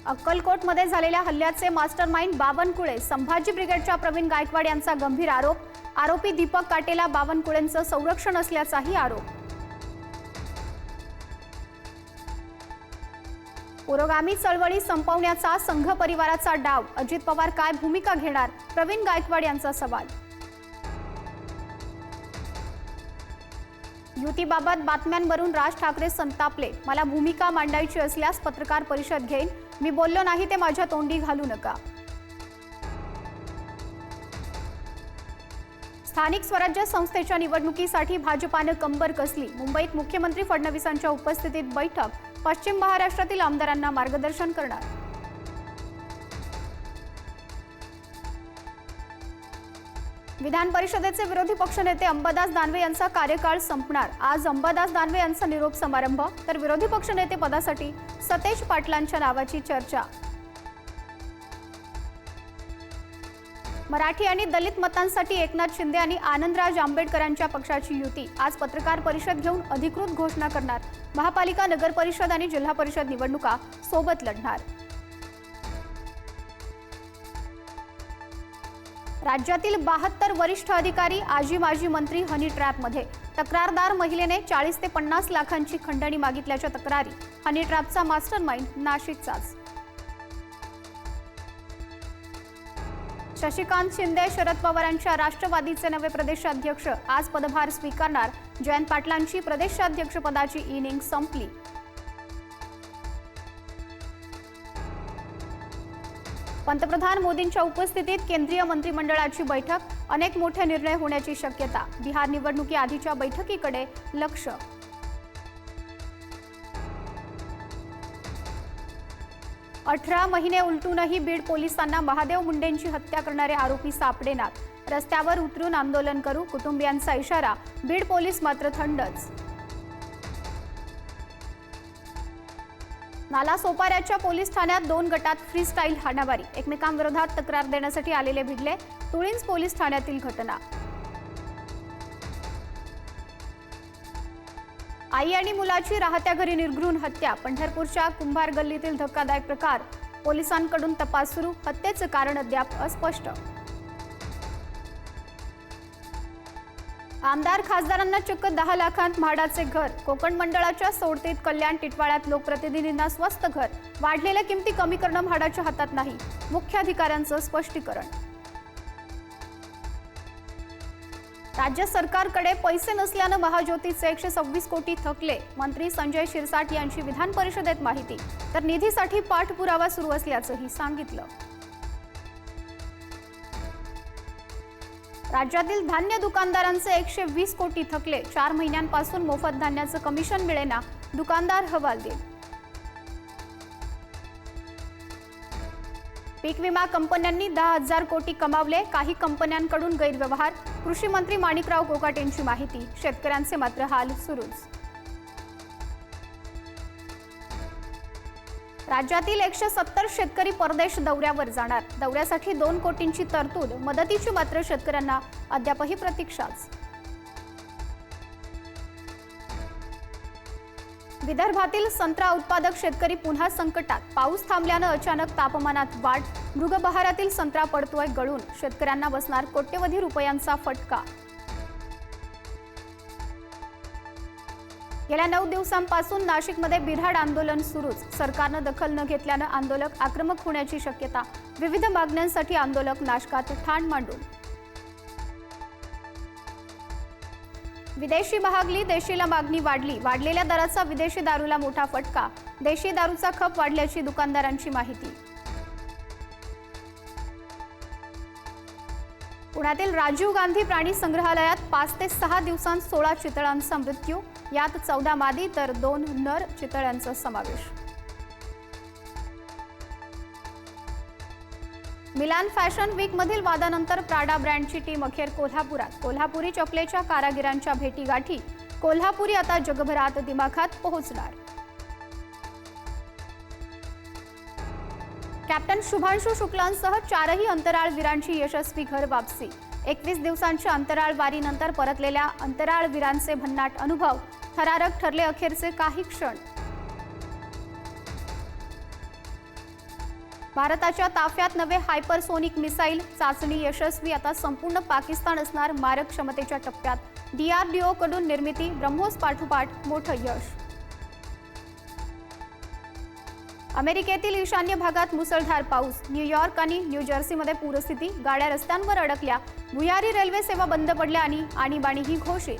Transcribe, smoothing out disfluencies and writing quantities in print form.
अक्कलकोटमध्ये झालेल्या हल्ल्याचे मास्टरमाइंड बावनकुळे संभाजी ब्रिगेडच्या प्रवीण गायकवाड यांचा गंभीर आरोप. आरोपी दीपक काटेला बावनकुळेंचं संरक्षण असल्याचाही आरोप. पुरोगामी चळवळी संपवण्याचा संघ परिवाराचा डाव, अजित पवार काय भूमिका घेणार, प्रवीण गायकवाड यांचा सवाल. युतीबाबत बातम्यांवरून राज ठाकरे संतापले. मला भूमिका मांडायची असल्यास पत्रकार परिषद घेईन, मी बोललो नाही ते माझ्या तोंडी घालू नका. स्थानिक स्वराज्य संस्थेच्या निवडणुकीसाठी भाजपानं कंबर कसली. मुंबईत मुख्यमंत्री फडणवीसांच्या उपस्थितीत बैठक. पश्चिम महाराष्ट्रातील आमदारांना मार्गदर्शन करणार. विधान परिषदेचे विरोधी पक्षनेते अंबादास दानवे यांचा कार्यकाळ संपणार. आज अंबादास दानवे यांचा निरोप समारंभ, तर विरोधी पक्षनेते पदासाठी सतेज पाटलांच्या नावाची चर्चा. मराठी आणि दलित मतांसाठी एकनाथ शिंदे आणि आनंदराज आंबेडकरांच्या पक्षाची युती. आज पत्रकार परिषद घेऊन अधिकृत घोषणा करणार. महापालिका, नगर परिषद आणि जिल्हा परिषद निवडणुका सोबत लढणार. राज्यातील 72 वरिष्ठ अधिकारी आजी माजी मंत्री हनी ट्रॅपमध्ये. तक्रारदार महिलेने 40 ते 50 लाखांची खंडणी मागितल्याच्या तक्रारी. हनी ट्रॅपचा मास्टरमाइंड नाशिकचाच. शशिकांत शिंदे शरद पवारांच्या राष्ट्रवादीचे नवे प्रदेशाध्यक्ष. आज पदभार स्वीकारणार. जयंत पाटलांची प्रदेशाध्यक्षपदाची इनिंग संपली. पंतप्रधान मोदींच्या उपस्थितीत केंद्रीय मंत्रिमंडळाची बैठक. अनेक मोठे निर्णय होण्याची शक्यता. बिहार निवडणुकीआधीच्या बैठकीकडे लक्ष. अठरा महिने उलटूनही बीड पोलिसांना महादेव मुंडेंची हत्या करणारे आरोपी सापडेनात. रस्त्यावर उतरून आंदोलन करू, कुटुंबियांचा इशारा. बीड पोलीस मात्र थंडच. नालासोपाऱ्याच्या पोलीस ठाण्यात 2 गटात फ्रीस्टाईल हाणामारी. एकमेकांविरोधात तक्रार देण्यासाठी आलेले भिडले. तुळींज पोलीस ठाण्यातील घटना. आई आणि मुलाची राहत्या घरी निर्घृण हत्या. पंढरपूरच्या कुंभार गल्लीतील धक्कादायक प्रकार. पोलिसांकडून तपास सुरू. हत्येचं कारण अद्याप अस्पष्ट. आमदार खासदारांना चक्क 10 लाखांत म्हाडाचे घर. कोकण मंडळाच्या सोडतीत कल्याण टिटवाळ्यात लोकप्रतिनिधींना स्वस्त घर. वाढलेल्या किमती कमी करणं म्हाडाच्या हातात नाही, मुख्याधिकाऱ्यांचं स्पष्टीकरण. राज्य सरकारकडे पैसे नसल्यानं महाज्योतीचे 126 कोटी थकले. मंत्री संजय शिरसाट यांची विधान परिषदेत माहिती. तर निधीसाठी पाठपुरावा सुरू असल्याचंही सांगितलं. राज्यातील धान्य दुकानदारांचे 120 कोटी थकले. 4 महिन्यांपासून मोफत धान्याचं कमिशन मिळेना, दुकानदार हवालदिल. पीक विमा कंपन्यांनी 10,000 कोटी कमावले. काही कंपन्यांकडून गैरव्यवहार. कृषी मंत्री माणिकराव कोकाटेंची माहिती. शेतकऱ्यांचे मात्र हाल सुरूच. राज्यातील 170 शेतकरी परदेश दौऱ्यावर जाणार. दौऱ्यासाठी 2 कोटींची तरतूद. मदतीची मात्र शेतकऱ्यांना अद्यापही प्रतीक्षाच. विदर्भातील संत्रा उत्पादक शेतकरी पुन्हा संकटात. पाऊस थांबल्यानं अचानक तापमानात वाढ. मृगबहारातील संत्रा पडतोय गळून. शेतकऱ्यांना बसणार कोट्यवधी रुपयांचा फटका. गेल्या 9 दिवसांपासून नाशिकमध्ये बिऱ्हाड आंदोलन सुरूच. सरकारनं दखल न घेतल्यानं आंदोलक आक्रमक होण्याची शक्यता. विविध मागण्यांसाठी आंदोलक नाशकात ठाण मांडून. विदेशी महागली, देशीला मागणी वाढली. वाढलेल्या दराचा विदेशी दारूला मोठा फटका. देशी दारूचा खप वाढल्याची दुकानदारांची माहिती. पुण्यातील राजीव गांधी प्राणी संग्रहालयात 5 ते 6 दिवसांत 16 चितळांचा मृत्यू. यात 14 मादी तर 2 नर चितळ्यांचा समावेश. मिलान फॅशन वीक मधील वादानंतर प्राडा ब्रँडची टीम अखेर कोल्हापुरात. कोल्हापुरी चपलेच्या कारागिरांच्या भेटीगाठी. कोल्हापुरी आता जगभरात दिमाखात पोहोचणार. कॅप्टन शुभांशु शुक्लांसह 4ही अंतराळवीरांची यशस्वी घर वापसी. 21 दिवसांच्या अंतराळवारीनंतर परतलेल्या अंतराळवीरांचे भन्नाट अनुभव. थरारक ठरले अखेरचे काही क्षण. भारताच्या ताफ्यात नवे हायपरसोनिक मिसाईल चाचणी यशस्वी. आता संपूर्ण पाकिस्तान असणार मारक क्षमतेच्या टप्प्यात. DRDO कडून निर्मिती. ब्रह्मोस पाठोपाठ मोठं यश. अमेरिकेतील ईशान्य भागात मुसळधार पाऊस. न्यूयॉर्क आणि न्यू जर्सीमध्ये पूरस्थिती. गाड्या रस्त्यांवर अडकल्या. भुयारी रेल्वे सेवा बंद पडल्या आणि आणीबाणीही घोषित.